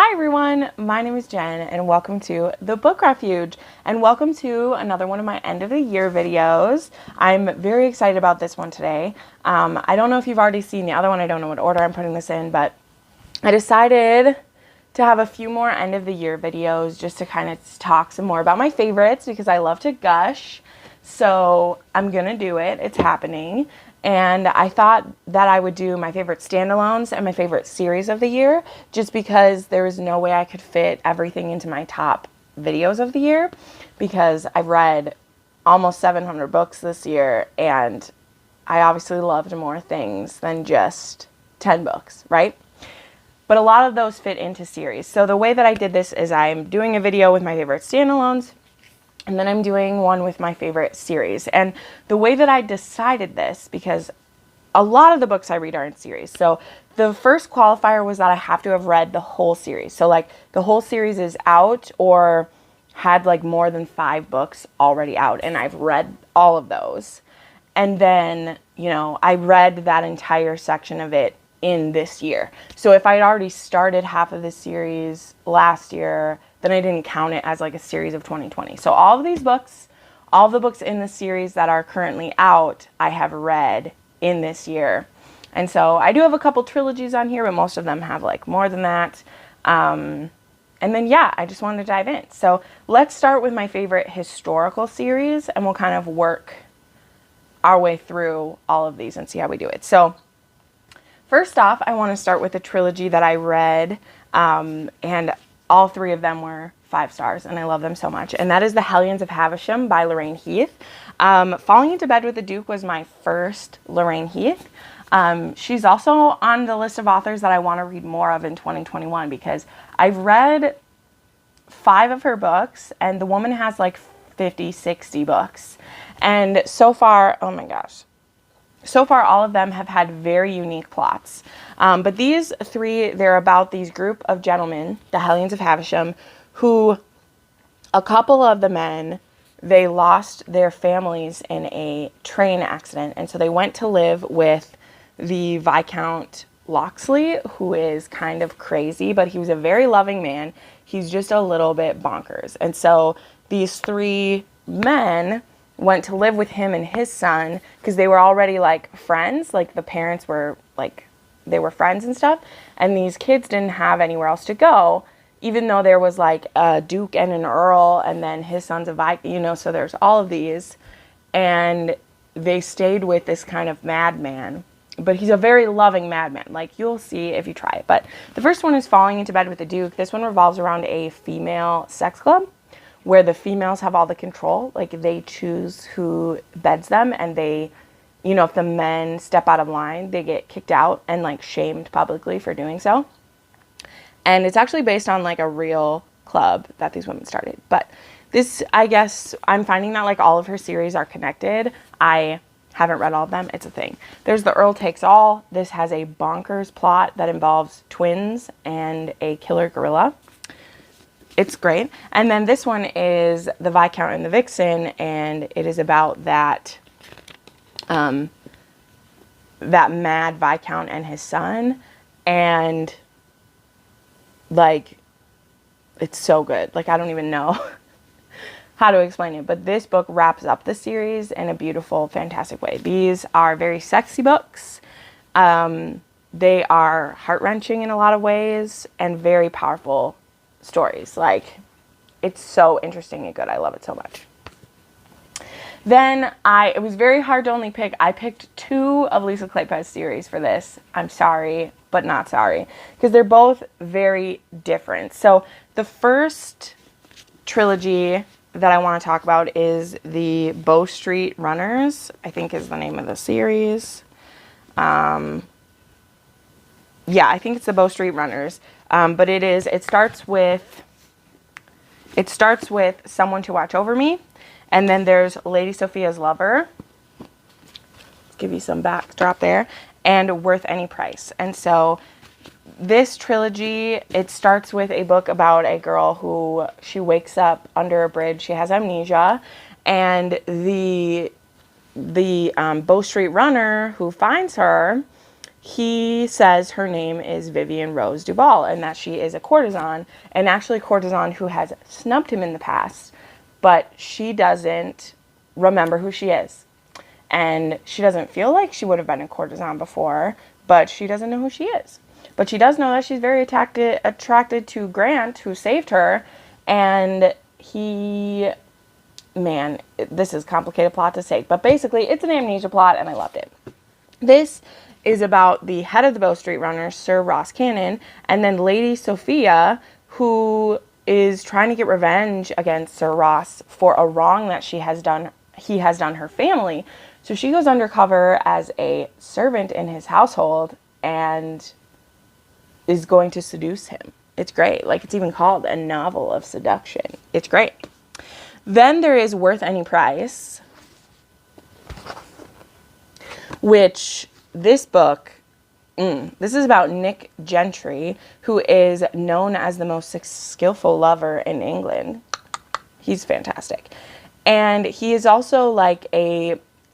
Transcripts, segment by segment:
Hi everyone, my name is Jen and welcome to the Book Refuge and welcome to another one of my end of the year videos. I'm very excited about this one today. I don't know if you've already seen the other one. I don't know what order I'm putting this in, but I decided to have a few more end of the year videos just to kind of talk some more about my favorites because I love to gush. So I'm gonna do it. It's happening. And I thought that I would do my favorite standalones and my favorite series of the year just because there was no way I could fit everything into my top videos of the year because I've read almost 700 books this year and I obviously loved more things than just 10 books, right? But a lot of those fit into series. So the way that I did this is I'm doing a video with my favorite standalones and then I'm doing one with my favorite series. And the way that I decided this, because a lot of the books I read are in series. So the first qualifier was that I have to have read the whole series. So like the whole series is out or had like more than 5 books already out. And I've read all of those. And then, you know, I read that entire section of it in this year. So if I had already started half of the series last year, then I didn't count it as like a series of 2020. So all of these books, all of the books in the series that are currently out, I have read in this year. And so I do have a couple trilogies on here, but most of them have like more than that. And then, yeah, I just wanted to dive in. So let's start with my favorite historical series and we'll kind of work our way through all of these and see how we do it. So first off, I want to start with a trilogy that I read, and all 3 of them were 5 stars, and I love them so much. And that is The Hellions of Havisham by Lorraine Heath. Falling into Bed with the Duke was my first Lorraine Heath. She's also on the list of authors that I want to read more of in 2021 because I've read 5 of her books, and the woman has like 50, 60 books. And so far, oh my gosh. So far, all of them have had very unique plots. But these 3, they're about these group of gentlemen, the Hellions of Havisham, who a couple of the men, they lost their families in a train accident. And so they went to live with the Viscount Locksley, who is kind of crazy, but he was a very loving man. He's just a little bit bonkers. And so these 3 men went to live with him and his son because they were already like friends. Like the parents were like, they were friends and stuff. And these kids didn't have anywhere else to go, even though there was like a duke and an earl and then his son's a Viscount, you know, so there's all of these. And they stayed with this kind of madman, but he's a very loving madman. Like you'll see if you try it. But the first one is Falling into Bed with the Duke. This one revolves around a female sex club where the females have all the control. Like they choose who beds them and they, you know, if the men step out of line, they get kicked out and like shamed publicly for doing so. And it's actually based on like a real club that these women started. But this, I guess, I'm finding that like all of her series are connected. I haven't read all of them. It's a thing. There's The Earl Takes All. This has a bonkers plot that involves twins and a killer gorilla. It's great. And then this one is The Viscount and the Vixen, and it is about that that mad Viscount and his son, and like it's so good. Like I don't even know how to explain it, but this book wraps up the series in a beautiful, fantastic way. These are very sexy books. They are heart-wrenching in a lot of ways and very powerful stories. Like it's so interesting and good. I love it so much. Then it was very hard to only pick. I picked 2 of Lisa Kleypas' series for this. I'm sorry, but not sorry, because they're both very different. So the first trilogy that I want to talk about is the Bow Street Runners, I think is the name of the series. Yeah, I think it's the Bow Street Runners. But it starts with Someone to Watch Over Me. And then there's Lady Sophia's Lover. Let's give you some backdrop there. And Worth Any Price. And so this trilogy, it starts with a book about a girl who she wakes up under a bridge. She has amnesia. And the Bow Street Runner who finds her he says her name is Vivian Rose Duval and that she is a courtesan, and actually a courtesan who has snubbed him in the past, but she doesn't remember who she is. And she doesn't feel like she would have been a courtesan before, but she doesn't know who she is. But she does know that she's very attracted to Grant, who saved her, and he... Man, this is a complicated plot to say, but basically it's an amnesia plot, and I loved it. This is about the head of the Bow Street Runners, Sir Ross Cannon, and then Lady Sophia, who is trying to get revenge against Sir Ross for a wrong that he has done her family. So she goes undercover as a servant in his household and is going to seduce him. It's great. Like, it's even called a novel of seduction. It's great. Then there is Worth Any Price, which this book, this is about Nick Gentry, who is known as the most skillful lover in England. He's fantastic. And he is also like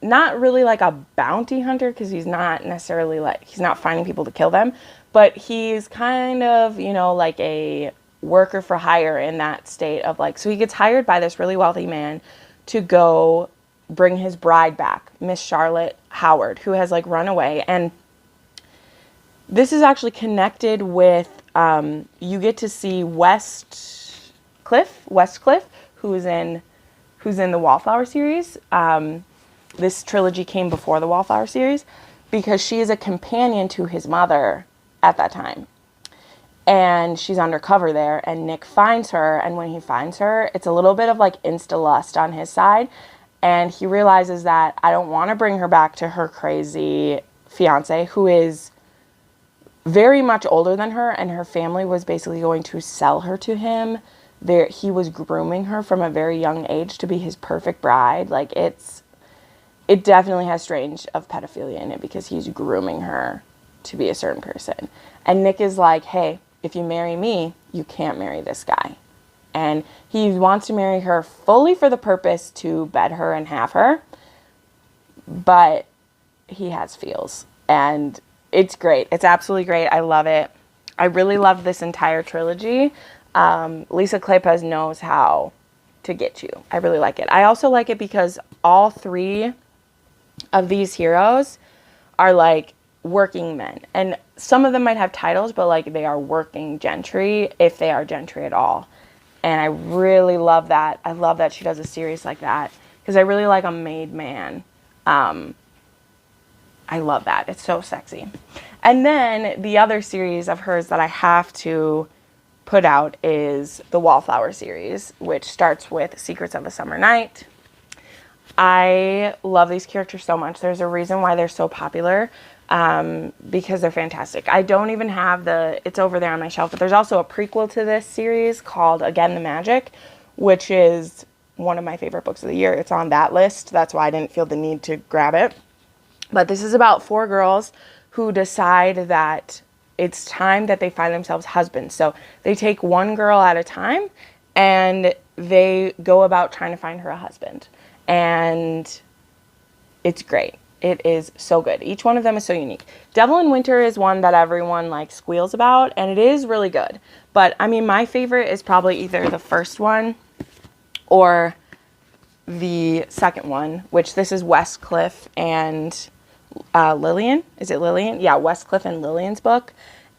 not really like a bounty hunter, because he's not necessarily he's not finding people to kill them, but he's kind of, like a worker for hire in that state of so he gets hired by this really wealthy man to go bring his bride back, Miss Charlotte Howard, who has run away. And this is actually connected with, you get to see Westcliff, who's in the Wallflower series. This trilogy came before the Wallflower series because she is a companion to his mother at that time. And she's undercover there, and Nick finds her, and when he finds her, it's a little bit of insta-lust on his side, and he realizes that I don't want to bring her back to her crazy fiance, who is very much older than her, and her family was basically going to sell her to him. He was grooming her from a very young age to be his perfect bride. It definitely has strange of pedophilia in it, because he's grooming her to be a certain person. And Nick is like, hey, if you marry me, you can't marry this guy. And he wants to marry her fully for the purpose to bed her and have her. But he has feels. And it's great. It's absolutely great. I love it. I really love this entire trilogy. Lisa Kleypas knows how to get you. I really like it. I also like it because all three of these heroes are working men. And some of them might have titles, but they are working gentry, if they are gentry at all. And I really love that. I love that she does a series like that, because I really like a made man. I love that. It's so sexy. And then the other series of hers that I have to put out is the Wallflower series, which starts with Secrets of a Summer Night. I love these characters so much. There's a reason why they're so popular. Because they're fantastic. I don't even have it's over there on my shelf, but there's also a prequel to this series called Again the Magic, which is one of my favorite books of the year. It's on that list. That's why I didn't feel the need to grab it. But this is about 4 girls who decide that it's time that they find themselves husbands. So they take one girl at a time and they go about trying to find her a husband. And it's great. It is so good. Each one of them is so unique. Devil in Winter is one that everyone squeals about, and it is really good. But I mean, my favorite is probably either the first one or the second one, which this is Westcliff and Lillian. Is it Lillian? Yeah, Westcliff and Lillian's book.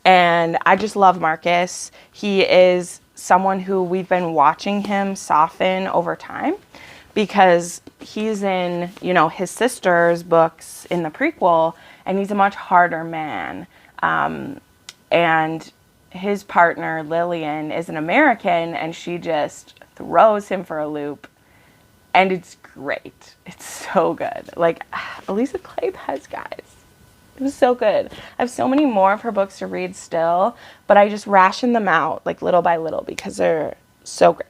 And I just love Marcus. He is someone who we've been watching him soften over time, because he's in, his sister's books in the prequel, and he's a much harder man. And his partner, Lillian, is an American, and she just throws him for a loop. And it's great. It's so good. Elisa Kleypas, guys. It was so good. I have so many more of her books to read still, but I just ration them out, little by little, because they're so great.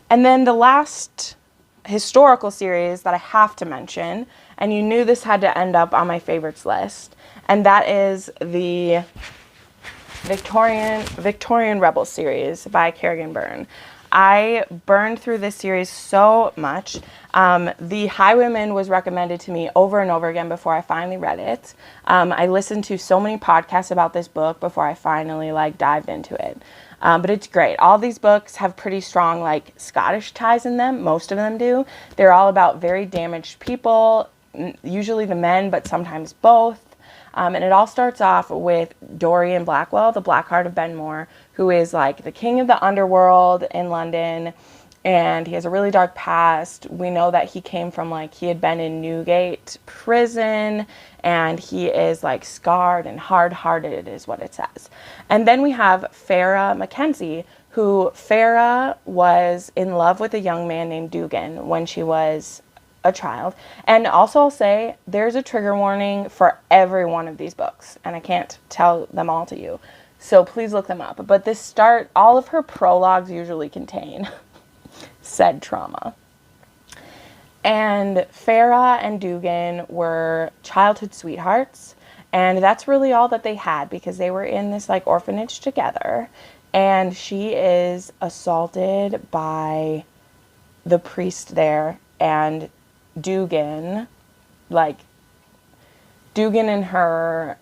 And then the last historical series that I have to mention, and you knew this had to end up on my favorites list, and that is the Victorian Rebel series by Kerrigan Byrne. I burned through this series so much. The Highwayman was recommended to me over and over again before I finally read it. I listened to so many podcasts about this book before I finally like dived into it. But it's great. All these books have pretty strong like Scottish ties in them. Most of them do. They're all about very damaged people, usually the men, but sometimes both. And it all starts off with Dorian Blackwell, the Black Heart of Benmore, who is like the king of the underworld in London. And he has a really dark past. We know that he came from like, he had been in Newgate prison, and he is like scarred and hard-hearted is what it says. And then we have Farah Mackenzie, who Farah was in love with a young man named Dugan when she was a child. And also I'll say there's a trigger warning for every one of these books, and I can't tell them all to you. So please look them up. But all of her prologues usually contain said trauma. And Farah and Dugan were childhood sweethearts, and that's really all that they had because they were in this like orphanage together. And she is assaulted by the priest there, and Dugan and her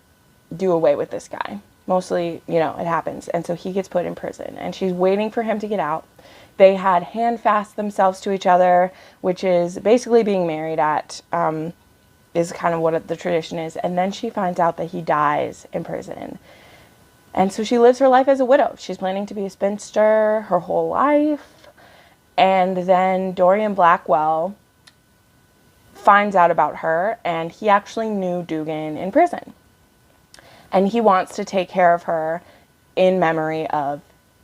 do away with this guy. Mostly, you know, it happens. And so he gets put in prison, and she's waiting for him to get out. They had hand-fast themselves to each other, which is basically being married at, is kind of what the tradition is. And then she finds out that he dies in prison. And so she lives her life as a widow. She's planning to be a spinster her whole life. And then Dorian Blackwell finds out about her, and he actually knew Dugan in prison. And he wants to take care of her in memory of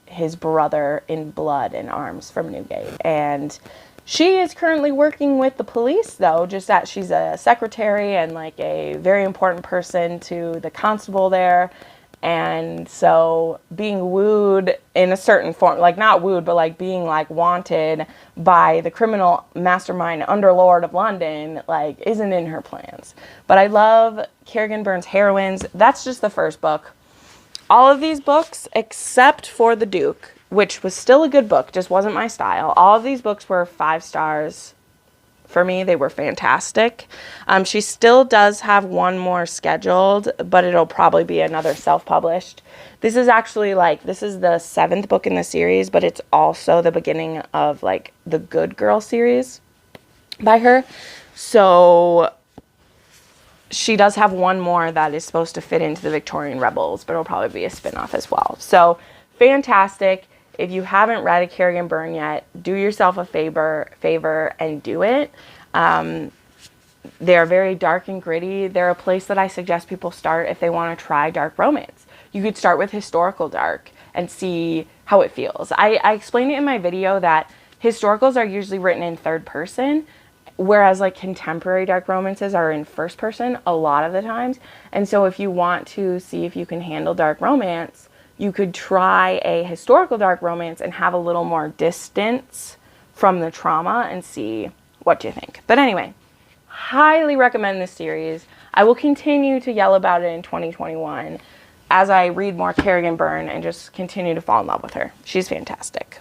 his brother in blood and arms from Newgate. And she is currently working with the police, though, just that she's a secretary and like a very important person to the constable there. And so being wooed in a certain form, like not wooed, but like being like wanted by the criminal mastermind underlord of London, like isn't in her plans. But I love Kerrigan Byrne's heroines. That's just the first book. All of these books, except for The Duke, which was still a good book, just wasn't my style. All of these books were 5 stars. For me, they were fantastic. She still does have one more scheduled, but it'll probably be another self-published. This is actually this is the 7th book in the series, but it's also the beginning of like the Good Girl series by her. So she does have one more that is supposed to fit into the Victorian Rebels, but it'll probably be a spin-off as well. So fantastic. If you haven't read a Kerrigan Byrne yet, do yourself a favor and do it. They're very dark and gritty. They're a place that I suggest people start if they want to try dark romance. You could start with historical dark and see how it feels. I explained it in my video that historicals are usually written in 3rd person, whereas like contemporary dark romances are in 1st person a lot of the times. And so if you want to see if you can handle dark romance, you could try a historical dark romance and have a little more distance from the trauma and see what you think. But anyway, highly recommend this series. I will continue to yell about it in 2021 as I read more Kerrigan Byrne and just continue to fall in love with her. She's fantastic.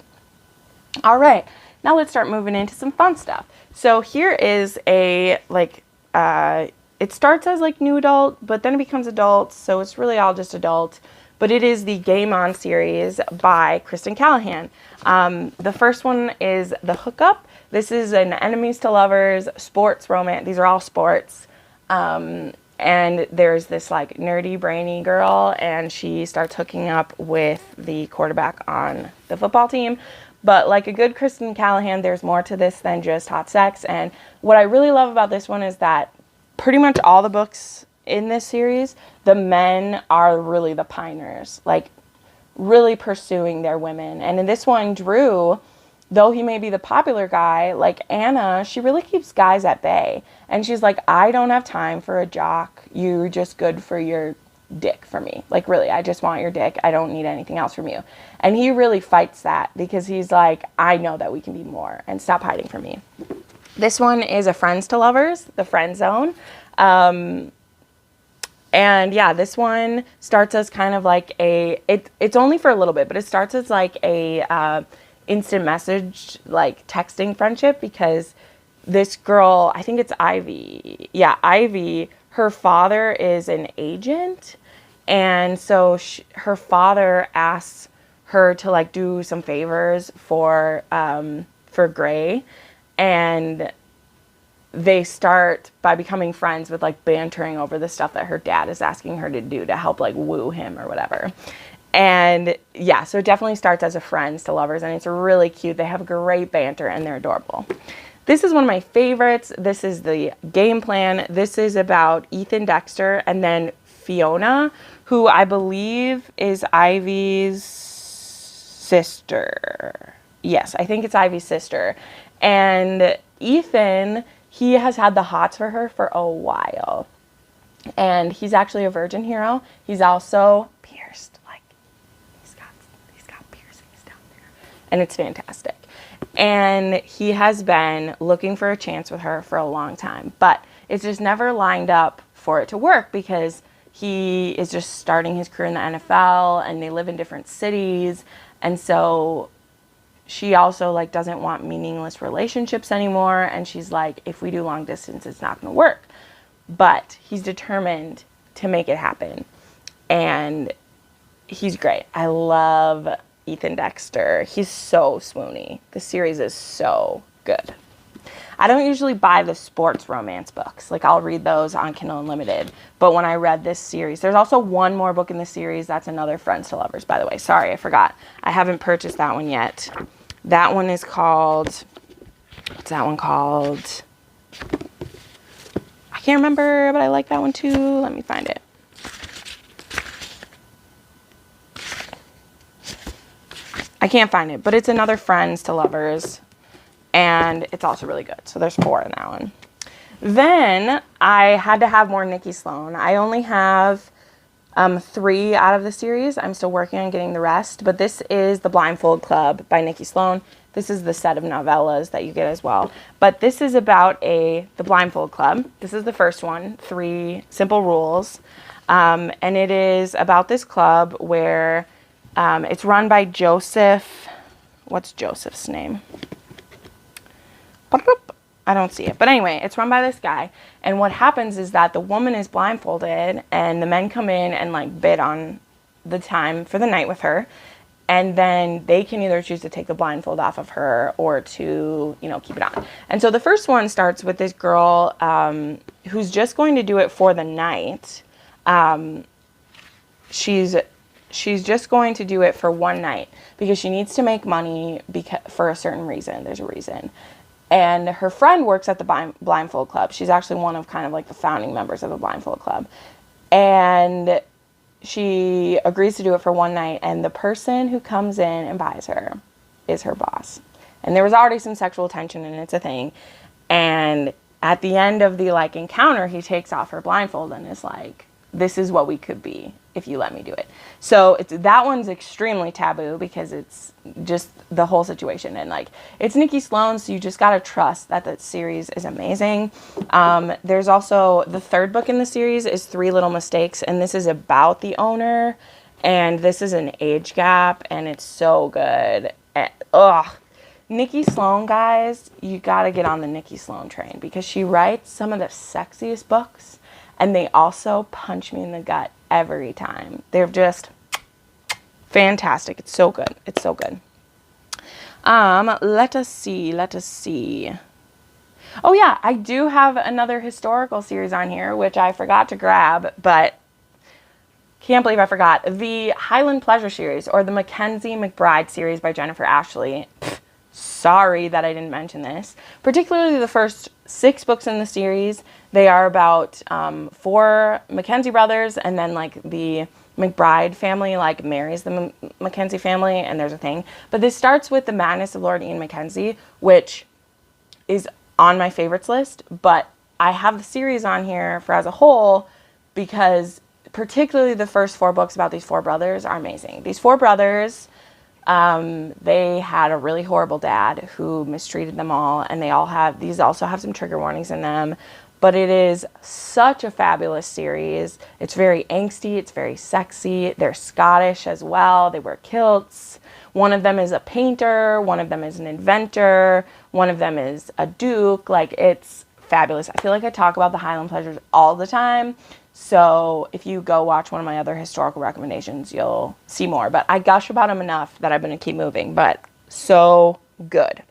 All right, now let's start moving into some fun stuff. So here is a, it starts as like new adult, but then it becomes adult, so it's really all just adult. But it is the Game On series by Kristen Callihan. The first one is The Hookup. This is an enemies to lovers, sports romance. These are all sports. And there's this like nerdy, brainy girl, and she starts hooking up with the quarterback on the football team. But like a good Kristen Callihan, there's more to this than just hot sex. And what I really love about this one is that pretty much all the books in this series, the men are really the pioneers, like really pursuing their women. And in this one, Drew, though he may be the popular guy, like Anna, she really keeps guys at bay. And she's like, I don't have time for a jock. You're just good for your dick for me. Like, really, I just want your dick. I don't need anything else from you. And he really fights that because he's like, I know that we can be more and stop hiding from me. This one is a friends to lovers, the friend zone. And yeah, this one starts as kind of like it's only for a little bit, but it starts as like a instant message, like texting friendship, because this girl, I think it's Ivy. Yeah, Ivy, her father is an agent. And so her father asks her to like do some favors for Gray. And they start by becoming friends with like bantering over the stuff that her dad is asking her to do to help like woo him or whatever. And yeah, so it definitely starts as a friends to lovers, and it's really cute. They have great banter and they're adorable. This is one of my favorites. This is the game plan. This is about Ethan Dexter and then Fiona, who I believe is Ivy's sister. Yes, I think it's Ivy's sister. And Ethan, he has had the hots for her for a while. And he's actually a virgin hero. He's also pierced. Like, he's got piercings down there. And it's fantastic. And he has been looking for a chance with her for a long time. But it's just never lined up for it to work because he is just starting his career in the NFL and they live in different cities. And so she also like doesn't want meaningless relationships anymore. And she's like, if we do long distance, it's not going to work. But he's determined to make it happen. And he's great. I love Ethan Dexter. He's so swoony. The series is so good. I don't usually buy the sports romance books. Like, I'll read those on Kindle Unlimited. But when I read this series, there's also one more book in the series. That's another Friends to Lovers, by the way. Sorry, I forgot. I haven't purchased that one yet. That one is called... What's that one called? I can't remember, but I like that one too. Let me find it. I can't find it, but it's another Friends to Lovers. And it's also really good. So there's 4 in that one. Then I had to have more Nikki Sloane. I only have 3 out of the series. I'm still working on getting the rest. But this is The Blindfold Club by Nikki Sloane. This is the set of novellas that you get as well. But this is about The Blindfold Club. This is the first one, 3 simple rules. And it is about this club where it's run by Joseph. What's Joseph's name? I don't see it. But anyway, it's run by this guy. And what happens is that the woman is blindfolded and the men come in and like bid on the time for the night with her. And then they can either choose to take the blindfold off of her or to, you know, keep it on. And so the first one starts with this girl who's just going to do it for the night. She's just going to do it for one night because she needs to make money for a certain reason. There's a reason. And her friend works at the Blindfold Club. She's actually one of kind of like the founding members of the Blindfold Club. And she agrees to do it for one night. And the person who comes in and buys her is her boss. And there was already some sexual tension and it's a thing. And at the end of the like encounter, he takes off her blindfold and is like, this is what we could be if you let me do it. So that one's extremely taboo because it's just the whole situation. And like, it's Nikki Sloane, so you just got to trust that the series is amazing. There's also the 3rd book in the series is 3 Little Mistakes. And this is about the owner. And this is an age gap. And it's so good. Nikki Sloane, guys, you got to get on the Nikki Sloane train because she writes some of the sexiest books. And they also punch me in the gut every time. They're just fantastic. It's so good. It's so good. Let us see. Oh yeah, I do have another historical series on here, which I forgot to grab, but can't believe I forgot. The Highland Pleasure series, or the Mackenzie McBride series by Jennifer Ashley. Sorry that I didn't mention this. Particularly the first 6 books in the series. They are about 4 Mackenzie brothers, and then like the McBride family like marries the Mackenzie family, and there's a thing. But this starts with the madness of Lord Ian Mackenzie, which is on my favorites list. But I have the series on here for as a whole because particularly the first 4 books about these 4 brothers are amazing. These 4 brothers, they had a really horrible dad who mistreated them all, and these also have some trigger warnings in them. but it is such a fabulous series. It's very angsty. It's very sexy. They're Scottish as well. They wear kilts. One of them is a painter. One of them is an inventor. One of them is a duke. Like, it's fabulous. I feel like I talk about the Highland Pleasures all the time. So if you go watch one of my other historical recommendations, you'll see more. But I gush about them enough that I'm going to keep moving. But so good.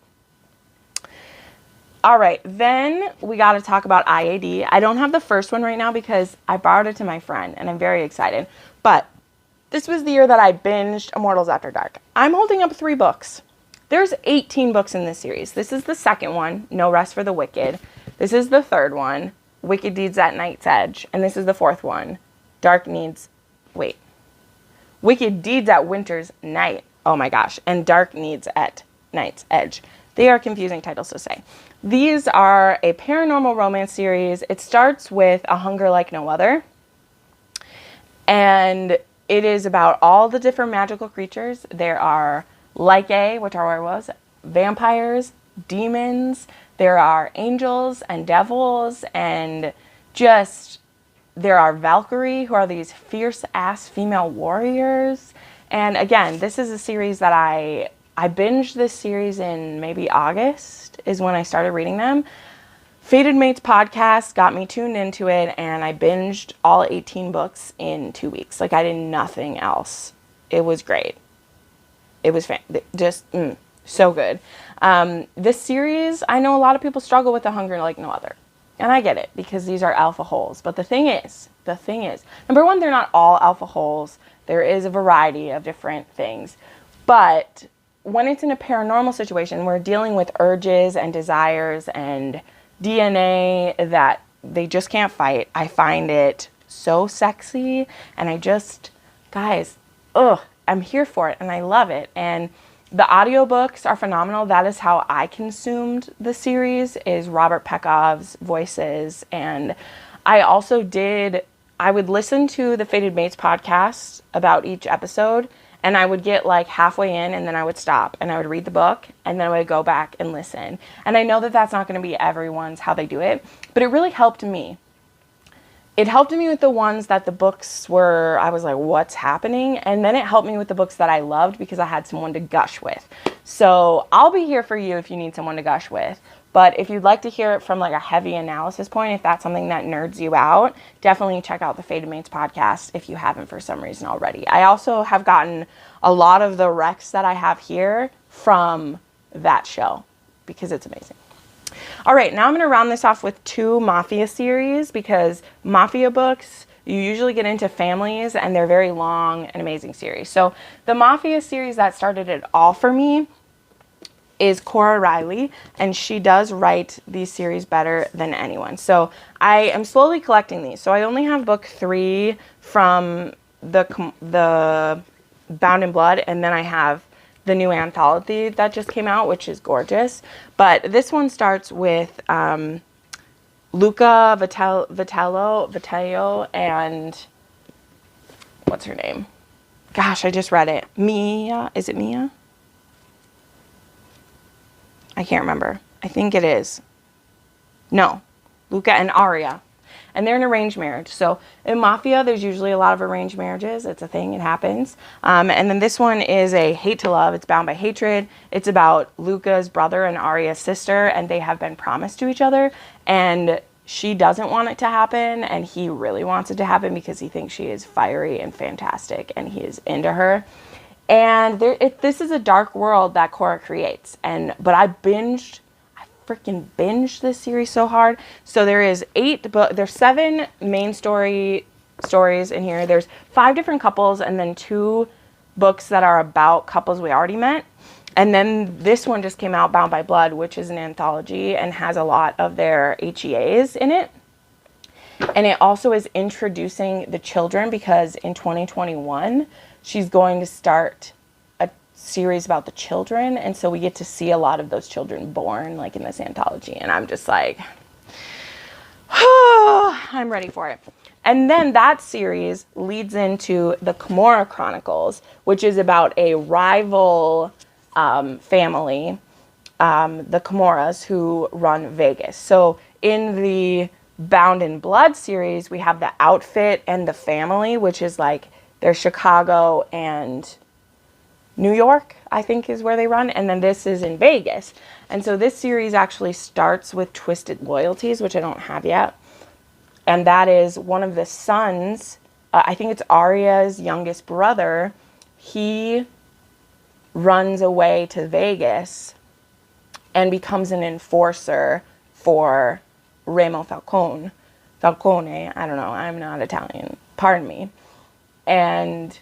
All right, then we got to talk about IAD. I don't have the first one right now because I borrowed it to my friend, and I'm very excited. But this was the year that I binged Immortals After Dark. I'm holding up 3 books. There's 18 books in this series. This is the second one, No Rest for the Wicked. This is the third one, Wicked Deeds at Night's Edge. And this is the fourth one, Wicked Deeds at Winter's Night. Oh my gosh. And Dark Needs at Night's Edge. They are confusing titles to say. These are a paranormal romance series. It starts with A Hunger Like No Other. And it is about all the different magical creatures. There are Lycae, which are werewolves, vampires, demons. There are angels and devils, and just there are Valkyrie, who are these fierce-ass female warriors. And again, this is a series that I binged this series in maybe August is when I started reading them. Fated Mates podcast got me tuned into it, and I binged all 18 books in 2 weeks. Like, I did nothing else. It was great. It was so good. This series, I know a lot of people struggle with The Hunger Like No Other. And I get it, because these are alpha holes. But the thing is, number one, they're not all alpha holes. There is a variety of different things. But when it's in a paranormal situation, we're dealing with urges and desires and DNA that they just can't fight. I find it so sexy, and I'm here for it, and I love it. And the audiobooks are phenomenal. That is how I consumed the series, is Robert Peckov's voices. And I would listen to the Fated Mates podcast about each episode, and I would get like halfway in, and then I would stop, and I would read the book, and then I would go back and listen. And I know that that's not going to be everyone's how they do it, but it really helped me. It helped me with the ones that the books were, I was like, what's happening? And then it helped me with the books that I loved because I had someone to gush with. So I'll be here for you if you need someone to gush with. But if you'd like to hear it from like a heavy analysis point, if that's something that nerds you out, definitely check out the Fated Mates podcast if you haven't for some reason already. I also have gotten a lot of the recs that I have here from that show because it's amazing. All right, now I'm going to round this off with 2 Mafia series, because Mafia books, you usually get into families, and they're very long and amazing series. So the Mafia series that started it all for me is Cora Reilly, and she does write these series better than anyone. So I am slowly collecting these. So I only have book 3 from the Bound in Blood, and then I have the new anthology that just came out, which is gorgeous. But this one starts with Luca Vitello and what's her name? Gosh, I just read it. Mia. Is it Mia? I can't remember. I think it is. No. Luca and Aria. And they're in arranged marriage. So in Mafia, there's usually a lot of arranged marriages. It's a thing. It happens. And then this one is a hate to love. It's bound by hatred. It's about Luca's brother and Aria's sister, and they have been promised to each other. And she doesn't want it to happen, and he really wants it to happen because he thinks she is fiery and fantastic, and he is into her. And this is a dark world that Cora creates. But I freaking binged this series so hard. So there's 7 main stories in here. There's 5 different couples, and then 2 books that are about couples we already met. And then this one just came out, Bound by Blood, which is an anthology and has a lot of their HEAs in it. And it also is introducing the children, because in 2021 she's going to start a series about the children, and so we get to see a lot of those children born, like in this anthology, and I'm just like, oh, I'm ready for it. And then that series leads into the Comorra Chronicles, which is about a rival family, the Comorras, who run Vegas. So in the Bound in Blood series, we have the outfit and the family, which is like there's Chicago and New York, I think is where they run. And then this is in Vegas. And so this series actually starts with Twisted Loyalties, which I don't have yet. And that is one of the sons, I think it's Arya's youngest brother. He runs away to Vegas and becomes an enforcer for Remo Falcone, I don't know, I'm not Italian, pardon me. And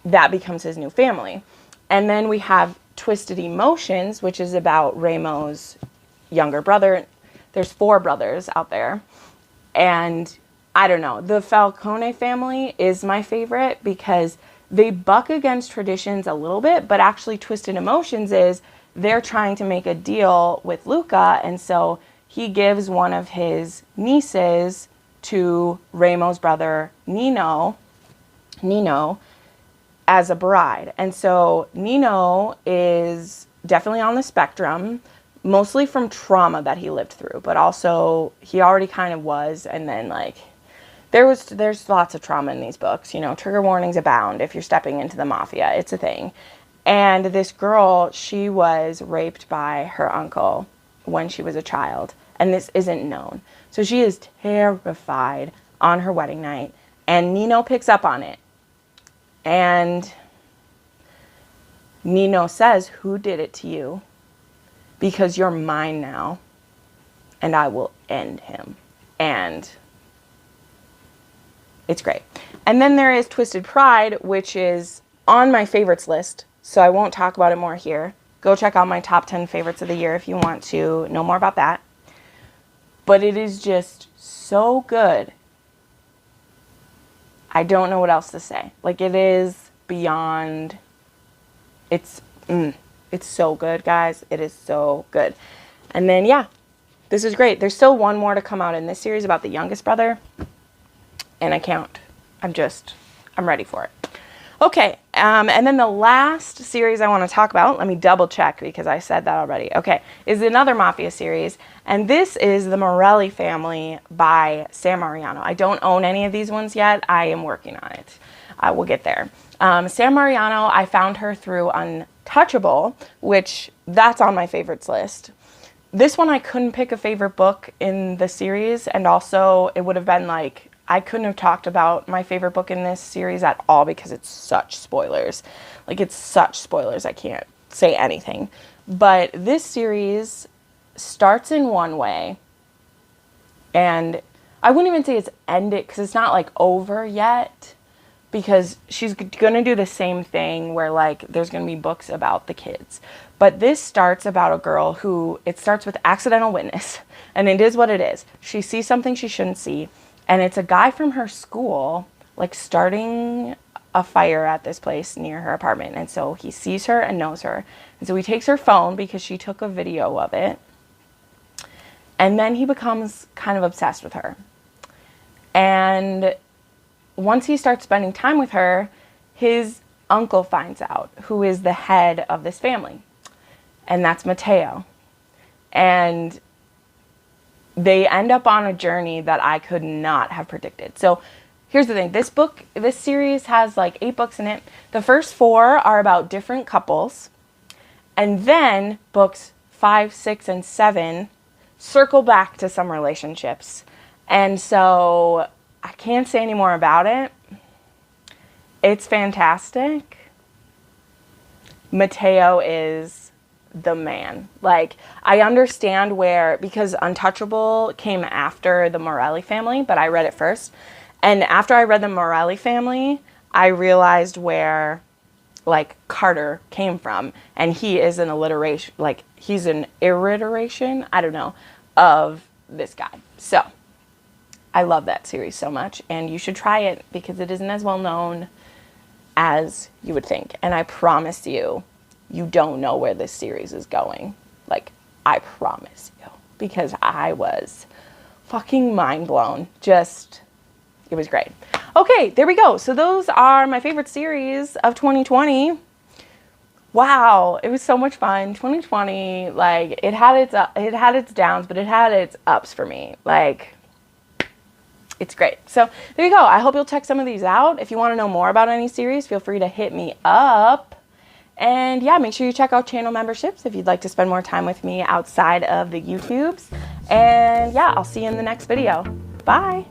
that becomes his new family. And then we have Twisted Emotions, which is about Remo's younger brother. There's 4 brothers out there. And I don't know, the Falcone family is my favorite because they buck against traditions a little bit, but actually Twisted Emotions is they're trying to make a deal with Luca, and so he gives one of his nieces to Remo's brother Nino, as a bride. And so Nino is definitely on the spectrum, mostly from trauma that he lived through, but also he already kind of was, and then like there's lots of trauma in these books, you know, trigger warnings abound if you're stepping into the mafia, it's a thing. And this girl, she was raped by her uncle when she was a child, and this isn't known. So she is terrified on her wedding night, and Nino picks up on it. And Nino says, "Who did it to you? Because you're mine now, and I will end him." And it's great. And then there is Twisted Pride, which is on my favorites list, so I won't talk about it more here. Go check out my top 10 favorites of the year if you want to know more about that. But it is just so good. I don't know what else to say. Like, it is beyond, it's so good, guys. It is so good. And then, yeah, this is great. There's still one more to come out in this series about the youngest brother. And I can't. I'm ready for it. Okay, and then the last series I want to talk about, let me double check because I said that already. Okay, is another Mafia series, and this is The Morelli Family by Sam Mariano. I don't own any of these ones yet. I am working on it. I will get there. Sam Mariano, I found her through Untouchable, which that's on my favorites list. This one I couldn't pick a favorite book in the series, and also it would have been like, I couldn't have talked about my favorite book in this series at all because it's such spoilers. Like, it's such spoilers, I can't say anything. But this series starts in one way, and I wouldn't even say it's ended because it's not like over yet, because she's going to do the same thing where like there's going to be books about the kids. But this starts about a girl who, it starts with accidental witness, and it is what it is. She sees something she shouldn't see. And it's a guy from her school, like, starting a fire at this place near her apartment. And so he sees her and knows her. And so he takes her phone because she took a video of it. And then he becomes kind of obsessed with her. And once he starts spending time with her, his uncle finds out, who is the head of this family. And that's Matteo. And they end up on a journey that I could not have predicted. So here's the thing. This series has like 8 books in it. The first 4 are about different couples. And then books 5, 6, and 7 circle back to some relationships. And so I can't say any more about it. It's fantastic. Matteo is the man. Like, I understand where, because Untouchable came after the Morelli family, but I read it first. And after I read the Morelli family, I realized where, like, Carter came from. And he is an alliteration, like, he's an iteration, I don't know, of this guy. So, I love that series so much. And you should try it because it isn't as well known as you would think. And I promise you, you don't know where this series is going. Like, I promise you. Because I was fucking mind blown. Just, it was great. Okay, there we go. So those are my favorite series of 2020. Wow, it was so much fun. 2020, like, it had its downs, but it had its ups for me. Like, It's great. So there you go. I hope you'll check some of these out. If you want to know more about any series, feel free to hit me up. And yeah, make sure you check out channel memberships if you'd like to spend more time with me outside of the YouTubes. And yeah, I'll see you in the next video. Bye.